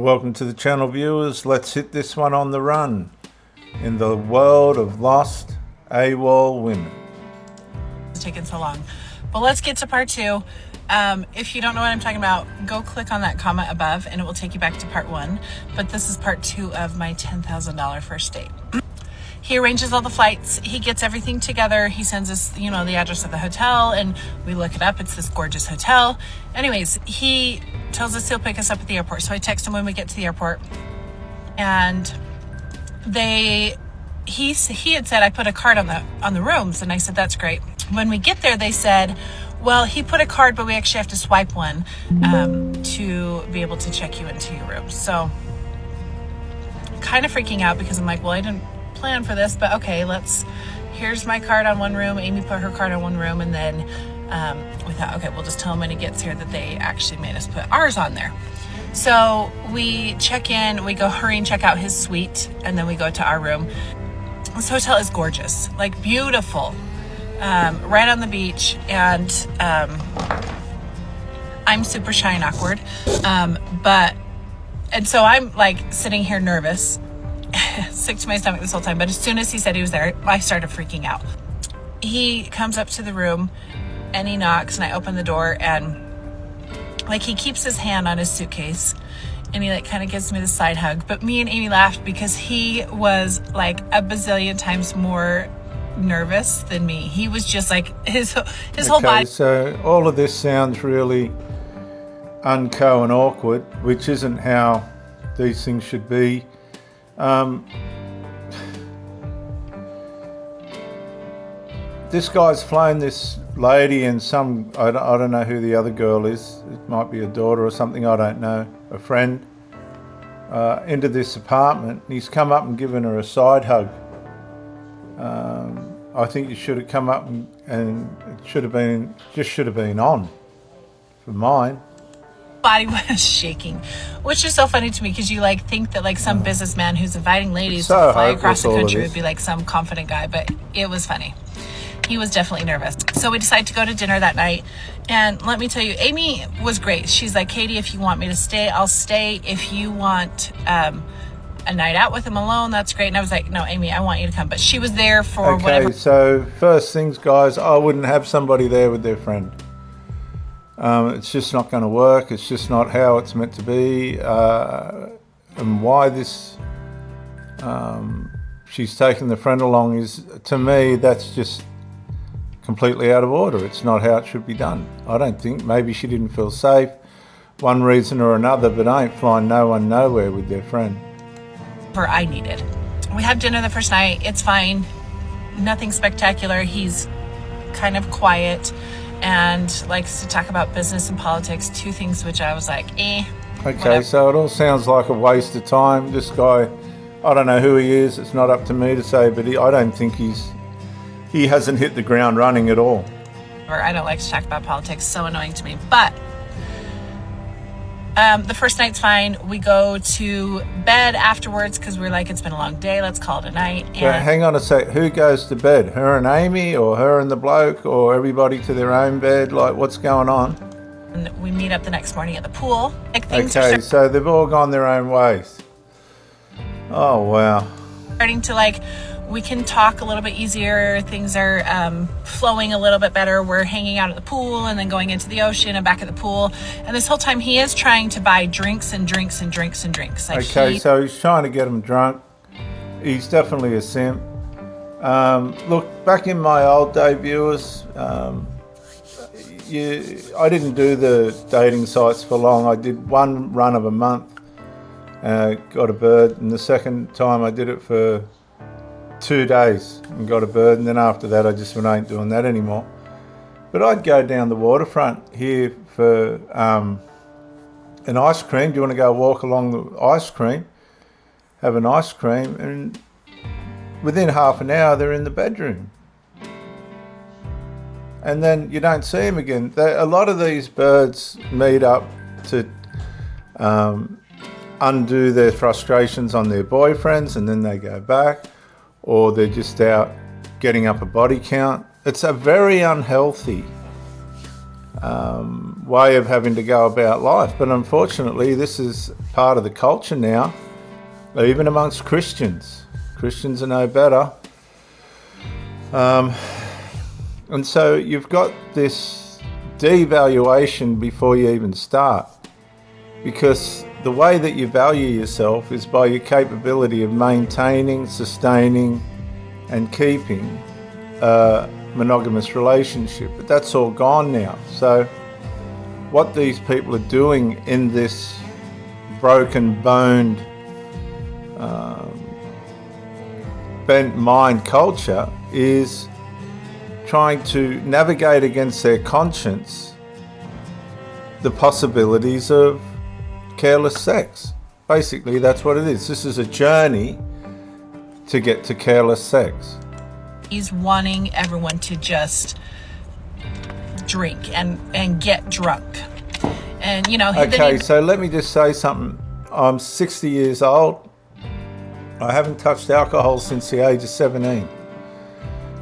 Welcome to the channel, viewers. Let's hit this one on the run in the world of lost AWOL women. It's taken so long, but let's get to part two. If you don't know what I'm talking about, go click on that comment above and it will take you back to part one. But this is part two of my $10,000 first date. He arranges all the flights. He gets everything together. He sends us, the address of the hotel, and we look it up. It's this gorgeous hotel. Anyways, he tells us he'll pick us up at the airport. So I text him when we get to the airport, and he had said I put a card on the rooms, and I said that's great. When we get there, they said, well, he put a card, but we actually have to swipe one to be able to check you into your room. So kind of freaking out because I'm like, well, I didn't plan for this, but okay, here's my card on one room. Amy put her card on one room, and then we thought, okay, we'll just tell him when he gets here that they actually made us put ours on there. So we check in, we go hurry and check out his suite, and then we go to our room. This hotel is gorgeous, like beautiful, right on the beach, and I'm super shy and awkward, and so I'm like sitting here nervous, sick to my stomach this whole time. But as soon as he said he was there, I started freaking out. He comes up to the room and he knocks, and I open the door, and like he keeps his hand on his suitcase and he like kind of gives me the side hug. But me and Amy laughed because he was like a bazillion times more nervous than me. He was just like his whole body. So all of this sounds really unco and awkward, which isn't how these things should be. This guy's flown this lady and I don't know who the other girl is. It might be a daughter or something, I don't know, a friend, into this apartment. He's come up and given her a side hug. I think you should have come up and it should have been on for mine. Body was shaking, which is so funny to me because you like think that like some businessman who's inviting ladies to fly across the country would be like some confident guy, but it was funny. He was definitely nervous. So we decided to go to dinner that night, and let me tell you, Amy was great. She's like, Katie, if you want me to stay, I'll stay. If you want a night out with him alone, that's great. And I was like, no, Amy, I want you to come. But she was there for whatever. Okay, so first things, guys, I wouldn't have somebody there with their friend. It's just not going to work. It's just not how it's meant to be. And why this, she's taken the friend along is, to me, that's just completely out of order. It's not how it should be done. I don't think. Maybe she didn't feel safe, one reason or another, but I ain't flying no one nowhere with their friend. I needed. We had dinner the first night. It's fine. Nothing spectacular. He's kind of quiet and likes to talk about business and politics, two things which I was like, Okay, whatever. So it all sounds like a waste of time. This guy, I don't know who he is. It's not up to me to say, but I don't think he hasn't hit the ground running at all. I don't like to talk about politics. So annoying to me. But the first night's fine. We go to bed afterwards because we're like, it's been a long day. Let's call it a night. And so hang on a sec. Who goes to bed? Her and Amy, or her and the bloke, or everybody to their own bed? Like, what's going on? And we meet up the next morning at the pool. Like, Okay, so they've all gone their own ways. Oh, wow. Starting to like, we can talk a little bit easier. Things are flowing a little bit better. We're hanging out at the pool and then going into the ocean and back at the pool. And this whole time he is trying to buy drinks and drinks and drinks and drinks. Like okay, so he's trying to get them drunk. He's definitely a simp. Look, back in my old day, viewers, I didn't do the dating sites for long. I did one run of a month, got a bird, and the second time I did it for 2 days and got a bird, and then after that I just ain't doing that anymore. But I'd go down the waterfront here for an ice cream. Do you want to go walk along the ice cream, have an ice cream, and within half an hour they're in the bedroom, and then you don't see them again. A lot of these birds meet up to undo their frustrations on their boyfriends, and then they go back, or they're just out getting up a body count. It's a very unhealthy way of having to go about life. But unfortunately, this is part of the culture now, even amongst Christians. Christians are no better. And so you've got this devaluation before you even start, because the way that you value yourself is by your capability of maintaining, sustaining, and keeping a monogamous relationship. But that's all gone now. So what these people are doing in this broken, boned, bent mind culture is trying to navigate against their conscience the possibilities of careless sex. Basically, that's what it is. This is a journey to get to careless sex. He's wanting everyone to just drink and get drunk. And, you know... Okay, so let me just say something. I'm 60 years old. I haven't touched alcohol since the age of 17.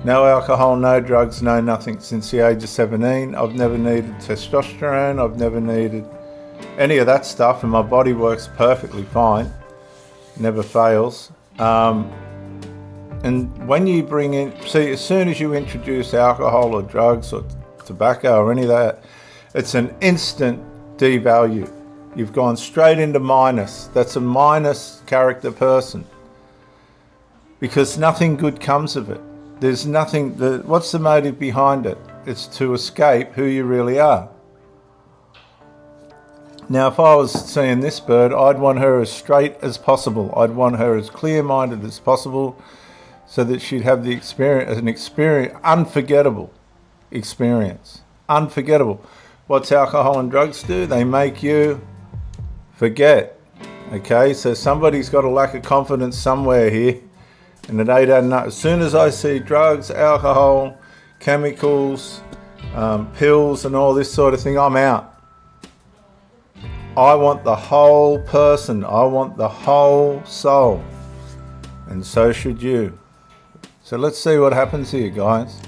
No alcohol, no drugs, no nothing since the age of 17. I've never needed testosterone. I've never needed any of that stuff, and my body works perfectly fine. Never fails. And when you bring in, see, as soon as you introduce alcohol or drugs or tobacco or any of that, it's an instant devalue. You've gone straight into minus. That's a minus character person, because nothing good comes of it. There's nothing, what's the motive behind it? It's to escape who you really are. Now, if I was seeing this bird, I'd want her as straight as possible. I'd want her as clear-minded as possible, so that she'd have the unforgettable experience. Unforgettable. What's alcohol and drugs do? They make you forget. Okay, so somebody's got a lack of confidence somewhere here, and they don't know. As soon as I see drugs, alcohol, chemicals, pills and all this sort of thing, I'm out. I want the whole person. I want the whole soul. And so should you. So let's see what happens here, guys.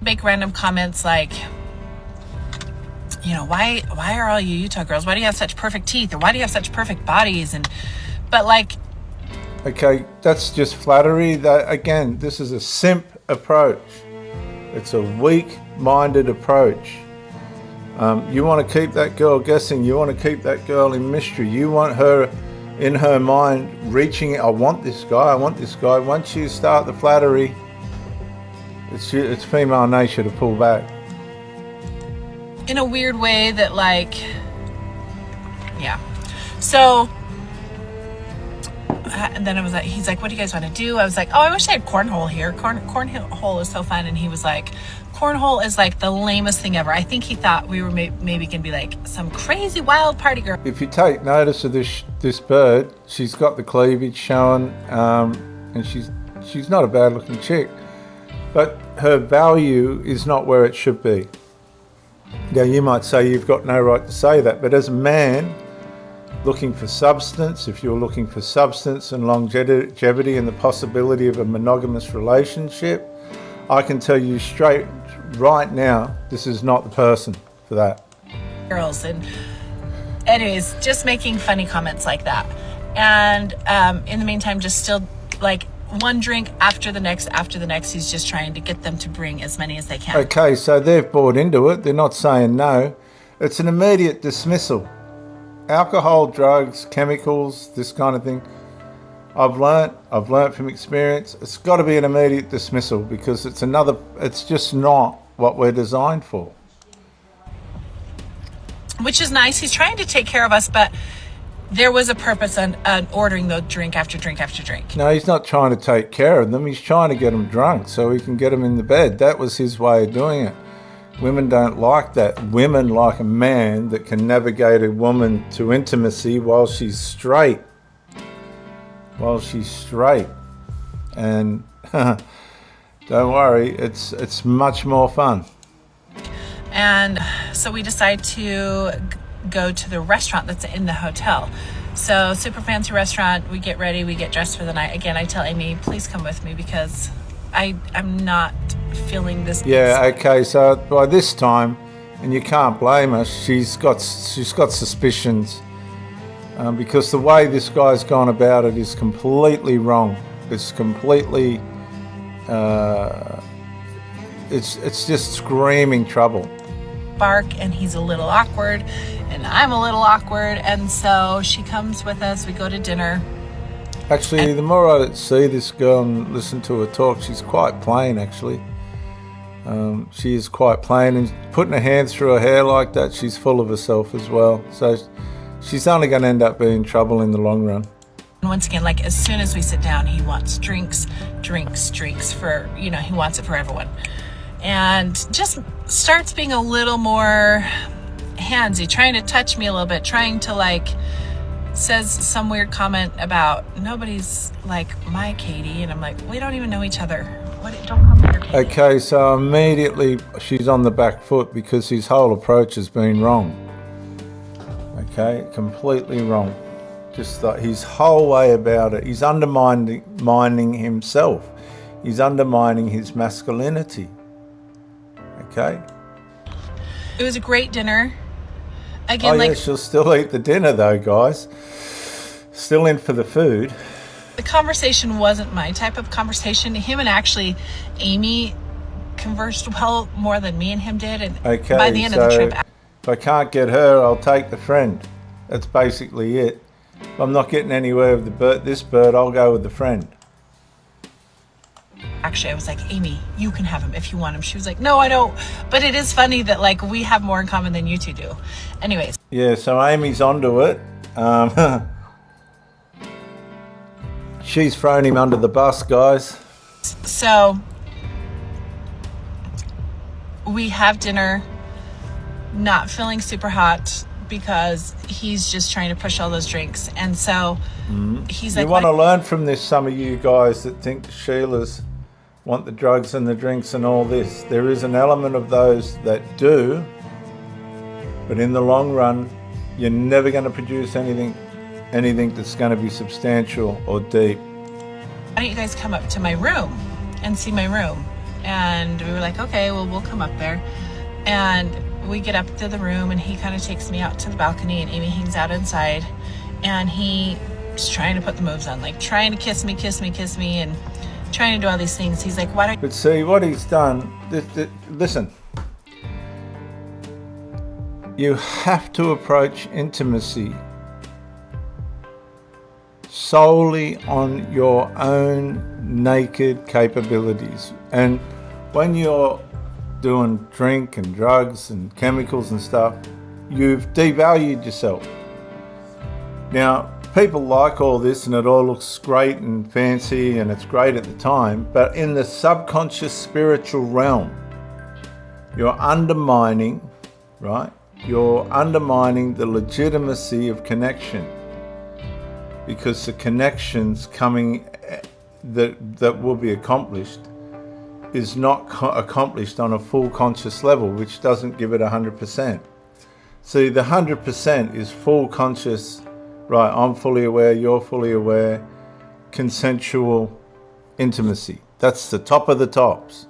Make random comments like, you know, why are all you Utah girls, why do you have such perfect teeth, or why do you have such perfect bodies? But like, okay, that's just flattery. That, again, this is a simp approach. It's a weak-minded approach. You want to keep that girl guessing. You want to keep that girl in mystery. You want her, in her mind, reaching, I want this guy, I want this guy. Once you start the flattery, it's female nature to pull back. In a weird way that, like, yeah. So, and then I was like, he's like, what do you guys want to do? I was like, oh, I wish I had cornhole here. Cornhole is so fun. And he was like, cornhole is like the lamest thing ever. I think he thought we were maybe going to be like some crazy wild party girl. If you take notice of this bird, she's got the cleavage showing, and she's not a bad looking chick, but her value is not where it should be. Now, you might say you've got no right to say that, but as a man looking for substance, if you're looking for substance and longevity and the possibility of a monogamous relationship, I can tell you straight right now, this is not the person for that. Girls, and anyways, just making funny comments like that. And in the meantime, just still like one drink after the next. He's just trying to get them to bring as many as they can. Okay, so they've bought into it. They're not saying no. It's an immediate dismissal. Alcohol, drugs, chemicals, this kind of thing. I've learnt from experience, it's got to be an immediate dismissal, because it's just not what we're designed for. Which is nice. He's trying to take care of us, but there was a purpose on ordering the drink after drink after drink. No, he's not trying to take care of them. He's trying to get them drunk so he can get them in the bed. That was his way of doing it. Women don't like that. Women like a man that can navigate a woman to intimacy while she's straight. And don't worry, it's much more fun. And so we decide to go to the restaurant that's in the hotel. So super fancy restaurant. We get ready, we get dressed for the night. Again, I tell Amy, please come with me, because I'm not feeling this. Yeah, okay, so by this time and you can't blame her. She's got suspicions because the way this guy's gone about it is completely wrong. It's completely, it's just screaming trouble. Bark, and he's a little awkward, and I'm a little awkward, and so she comes with us. We go to dinner. Actually, the more I see this girl and listen to her talk, she's quite plain, actually. She is quite plain, and putting her hands through her hair like that, she's full of herself as well. So she's only going to end up being in trouble in the long run. And once again, like as soon as we sit down, he wants drinks for, you know, he wants it for everyone. And just starts being a little more handsy, trying to touch me a little bit, trying to like, says some weird comment about nobody's like my Katie. And I'm like, we don't even know each other. What? Don't come here, Katie. Okay, so immediately she's on the back foot because his whole approach has been wrong. Okay, completely wrong. Just like his whole way about it. He's undermining himself. He's undermining his masculinity. Okay. It was a great dinner. Again, yeah, she'll still eat the dinner though, guys. Still in for the food. The conversation wasn't my type of conversation. Him and actually Amy conversed well more than me and him did. And okay, by the end of the trip, if I can't get her, I'll take the friend. That's basically it. If I'm not getting anywhere with this bird, I'll go with the friend. Actually, I was like, Amy, you can have him if you want him. She was like, no, I don't. But it is funny that like we have more in common than you two do. Anyways. Yeah, so Amy's onto it. She's thrown him under the bus, guys. So we have dinner, not feeling super hot because he's just trying to push all those drinks. And so he's like, you want to learn from this, some of you guys that think the Sheilas want the drugs and the drinks and all this. There is an element of those that do, but in the long run, you're never going to produce anything that's going to be substantial or deep. Why don't you guys come up to my room and see my room? And we were like, okay, well, we'll come up there. And we get up to the room, and he kind of takes me out to the balcony, and Amy hangs out inside, and he's trying to put the moves on, like trying to kiss me, and trying to do all these things. He's like, why don't But see, what he's done, listen, you have to approach intimacy solely on your own naked capabilities. And when you're doing drink and drugs and chemicals and stuff, you've devalued yourself. Now, people like all this and it all looks great and fancy and it's great at the time, but in the subconscious spiritual realm, you're undermining, right? You're undermining the legitimacy of connection, because the connections coming that will be accomplished is not accomplished on a full conscious level, which doesn't give it 100%. See, the 100% is full conscious, right? I'm fully aware, you're fully aware, consensual intimacy. That's the top of the tops.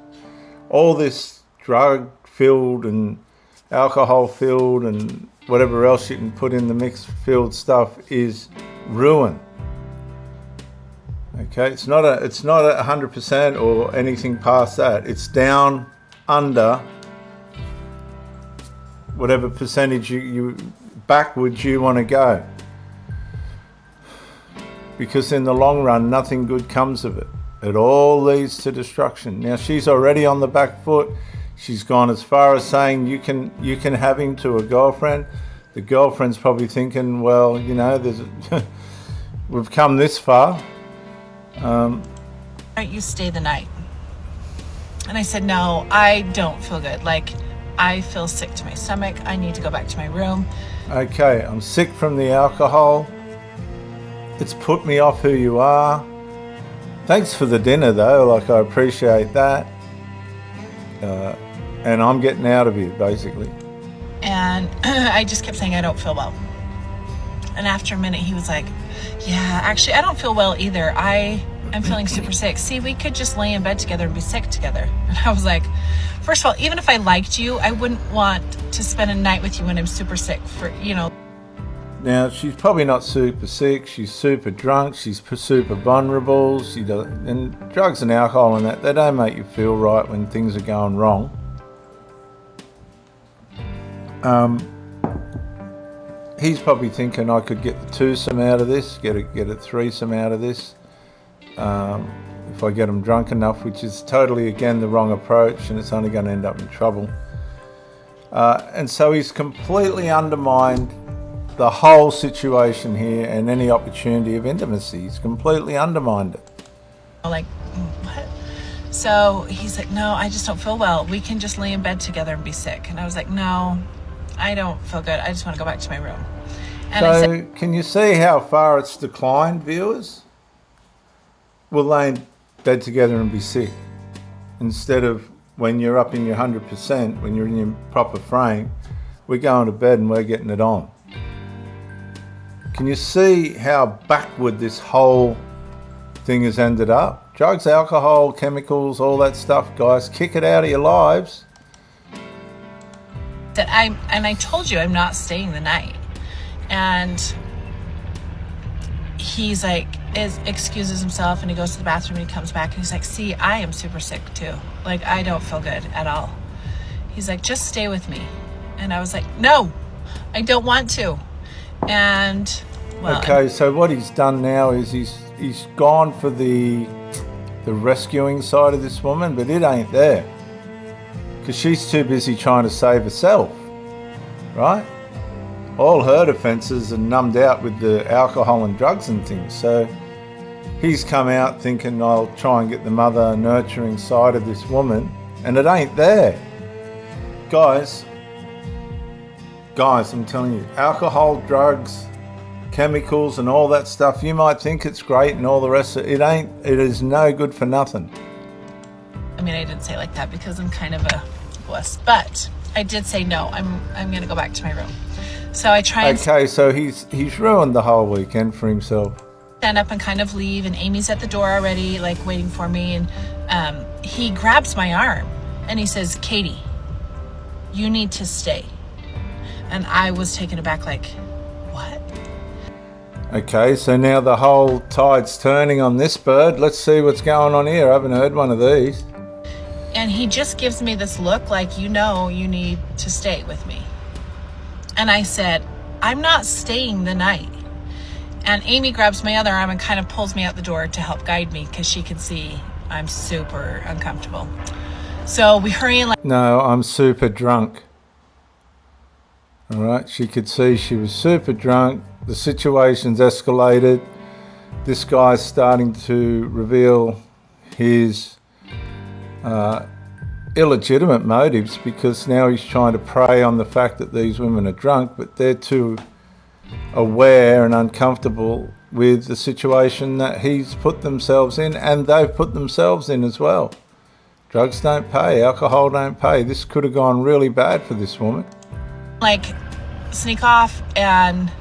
All this drug filled and alcohol filled and whatever else you can put in the mix filled stuff is ruin. Okay, it's not a 100% or anything past that. It's down under whatever percentage you backwards you want to go, because in the long run nothing good comes of it. It all leads to destruction. Now she's already on the back foot. She's gone as far as saying you can have him to a girlfriend. The girlfriend's probably thinking, well, you know, we've come this far. Why don't you stay the night? And I said, no, I don't feel good. Like, I feel sick to my stomach. I need to go back to my room. Okay, I'm sick from the alcohol. It's put me off who you are. Thanks for the dinner though, like I appreciate that. And I'm getting out of here, basically. And I just kept saying I don't feel well. And after a minute, he was like, yeah, actually, I don't feel well either. I'm feeling super sick. See, we could just lay in bed together and be sick together. And I was like, first of all, even if I liked you, I wouldn't want to spend a night with you when I'm super sick for, you know. Now, she's probably not super sick. She's super drunk. She's super vulnerable. And drugs and alcohol and that, they don't make you feel right when things are going wrong. He's probably thinking I could get the twosome out of this, get a threesome out of this. If I get them drunk enough, which is totally, again, the wrong approach, and it's only going to end up in trouble. And so he's completely undermined the whole situation here and any opportunity of intimacy. He's completely undermined it. Like, what? So he's like, no, I just don't feel well. We can just lay in bed together and be sick. And I was like, no, I don't feel good. I just want to go back to my room. And so I said, can you see how far it's declined, viewers? We'll lay in bed together and be sick. Instead of when you're up in your 100%, when you're in your proper frame, we're going to bed and we're getting it on. Can you see how backward this whole thing has ended up? Drugs, alcohol, chemicals, all that stuff, guys, kick it out of your lives. that I told you I'm not staying the night. And he's like, excuses himself, and he goes to the bathroom and he comes back and he's like, see, I am super sick too. Like, I don't feel good at all. He's like, just stay with me. And I was like, no, I don't want to. And well, okay, so what he's done now is he's gone for the rescuing side of this woman, but it ain't there, because she's too busy trying to save herself, right? All her defences are numbed out with the alcohol and drugs and things. So he's come out thinking, I'll try and get the mother nurturing side of this woman, and it ain't there. Guys, I'm telling you, alcohol, drugs, chemicals and all that stuff, you might think it's great and all the rest of it, ain't. It is no good for nothing. I mean, I didn't say it like that because I'm kind of a wuss, but I did say no, I'm going to go back to my room. So I try and Okay, so he's ruined the whole weekend for himself. stand up and kind of leave, and Amy's at the door already, like waiting for me, and he grabs my arm and he says, Katie, you need to stay. And I was taken aback, like, what? Okay, so now the whole tide's turning on this bird. Let's see what's going on here. I haven't heard one of these. And he just gives me this look like, you know, you need to stay with me. And I said, I'm not staying the night. And Amy grabs my other arm and kind of pulls me out the door to help guide me, because she can see I'm super uncomfortable. So we hurry and No, I'm super drunk. All right, she could see she was super drunk. The situation's escalated. This guy's starting to reveal his illegitimate motives, because now he's trying to prey on the fact that these women are drunk, but they're too aware and uncomfortable with the situation that he's put themselves in, and they've put themselves in as well. Drugs don't pay, alcohol don't pay. This could have gone really bad for this woman. like sneak off, and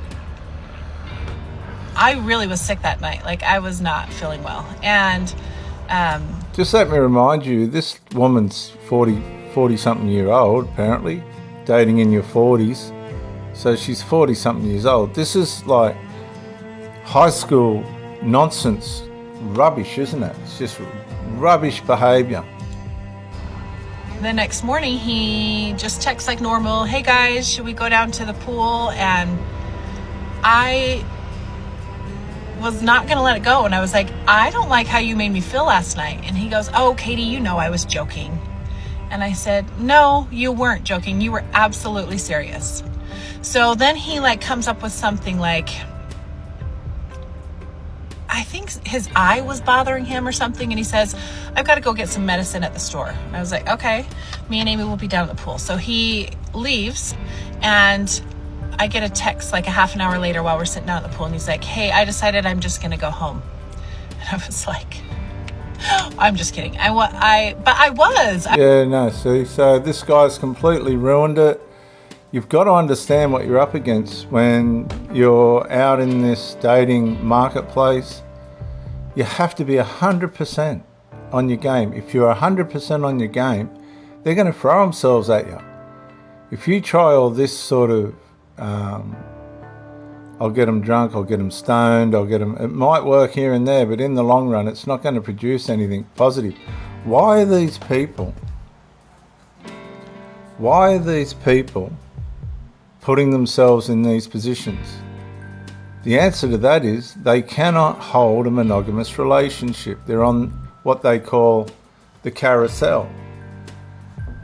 I really was sick that night. Like, I was not feeling well. And Just let me remind you, this woman's 40 something year old, apparently, dating in your 40s. So she's 40 something years old. This is like high school nonsense rubbish, isn't it? It's just rubbish behaviour. the next morning he just texts like normal, hey guys, should we go down to the pool? And I was not gonna let it go, and I was like, I don't like how you made me feel last night. And he goes, oh, Katie, you know I was joking. And I said, no, you weren't joking, you were absolutely serious. So then he like comes up with something like, I think his eye was bothering him or something, and he says, I've got to go get some medicine at the store. And I was like, okay, me and Amy will be down at the pool. So he leaves, and I get a text like a half an hour later while we're sitting down at the pool, and he's like, hey, I decided I'm just gonna go home. And I was like, I'm just kidding. But I was. Yeah, no, see, so this guy's completely ruined it. You've got to understand what you're up against when you're out in this dating marketplace. You have to be 100% on your game. If you're 100% on your game, they're going to throw themselves at you. If you try all this sort of, I'll get them drunk, I'll get them stoned, it might work here and there, but in the long run, it's not going to produce anything positive. Why are these people putting themselves in these positions? The answer to that is they cannot hold a monogamous relationship. They're on what they call the carousel,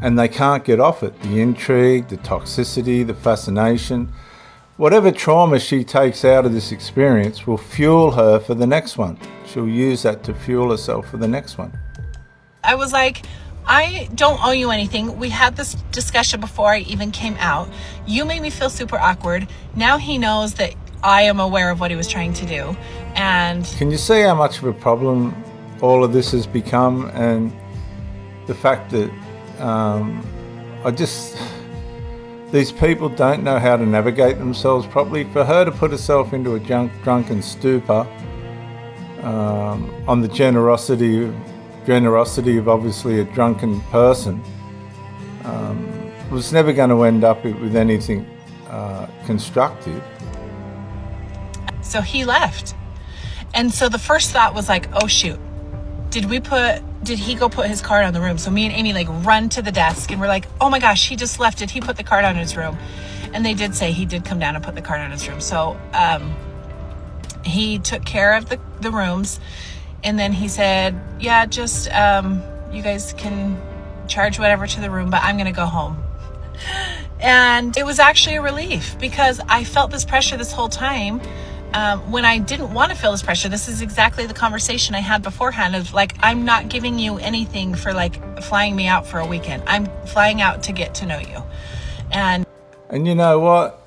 and they can't get off it. The intrigue, the toxicity, the fascination, whatever trauma she takes out of this experience will fuel her for the next one. She'll use that to fuel herself for the next one. I was like, I don't owe you anything. We had this discussion before I even came out. You made me feel super awkward. Now he knows that I am aware of what he was trying to do. And can you see how much of a problem all of this has become? And the fact that these people don't know how to navigate themselves properly. For her to put herself into a drunken stupor on the generosity of obviously a drunken person was never going to end up with anything constructive. So he left. And so the first thought was like, oh shoot, did he go put his card on the room? So me and Amy like run to the desk and we're like, oh my gosh, he just left. Did he put the card on his room? And they did say he did come down and put the card on his room. So he took care of the rooms. And then he said, yeah, just you guys can charge whatever to the room, but I'm going to go home. And it was actually a relief because I felt this pressure this whole time. When I didn't want to feel this pressure. This is exactly the conversation I had beforehand of like, I'm not giving you anything for like flying me out for a weekend. I'm flying out to get to know you. And you know what?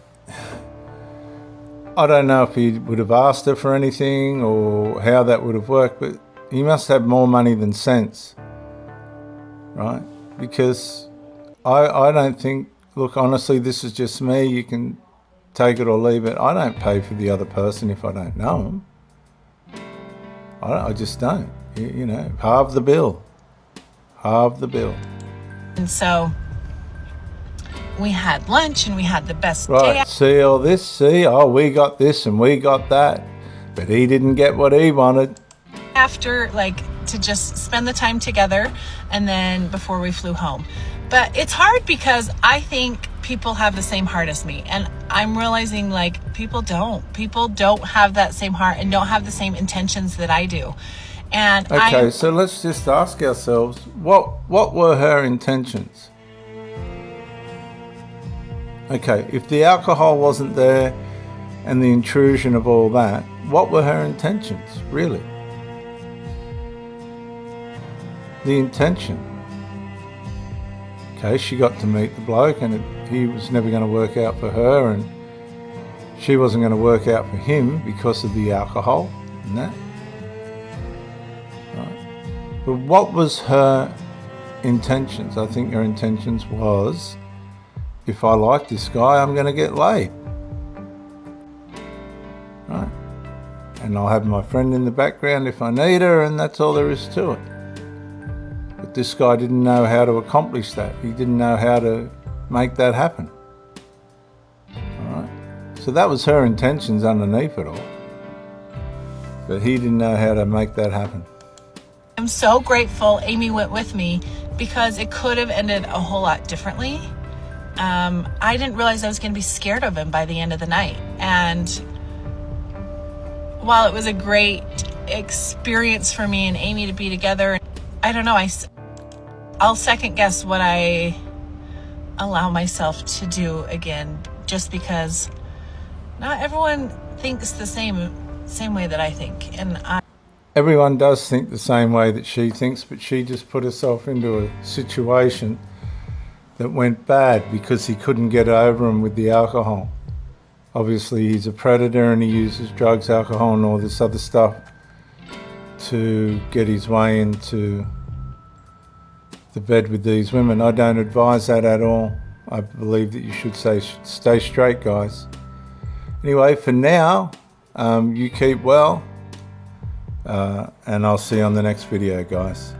I don't know if he would have asked her for anything or how that would have worked, but he must have more money than sense, right? Because I don't think, look, honestly, this is just me. You can take it or leave it. I don't pay for the other person if I don't know them. I just don't. You know, halve the bill. And so we had lunch and we had the best right, day. See all this? See? Oh, we got this and we got that. But he didn't get what he wanted. After, like, to just spend the time together and then before we flew home. But it's hard because I think people have the same heart as me. And I'm realizing, like, people don't have that same heart and don't have the same intentions that I do. And okay, so let's just ask ourselves, what were her intentions? Okay, if the alcohol wasn't there and the intrusion of all that, what were her intentions, really? The intention. Okay, she got to meet the bloke and he was never going to work out for her and she wasn't going to work out for him because of the alcohol and that. Right. But what was her intentions? I think her intentions was, if I like this guy, I'm going to get laid. Right. And I'll have my friend in the background if I need her, and that's all there is to it. But this guy didn't know how to accomplish that. He didn't know how to make that happen. All right. So that was her intentions underneath it all. But he didn't know how to make that happen. I'm so grateful Amy went with me because it could have ended a whole lot differently. I didn't realize I was going to be scared of him by the end of the night. And while it was a great experience for me and Amy to be together, I don't know, I'll second guess what I allow myself to do again, just because not everyone thinks the same way that I think. And everyone does think the same way that she thinks, but she just put herself into a situation that went bad because he couldn't get over him with the alcohol. Obviously, he's a predator and he uses drugs, alcohol, and all this other stuff to get his way into the bed with these women. I don't advise that at all. I believe that you should stay straight, guys. Anyway, for now, you keep well. and I'll see you on the next video, guys.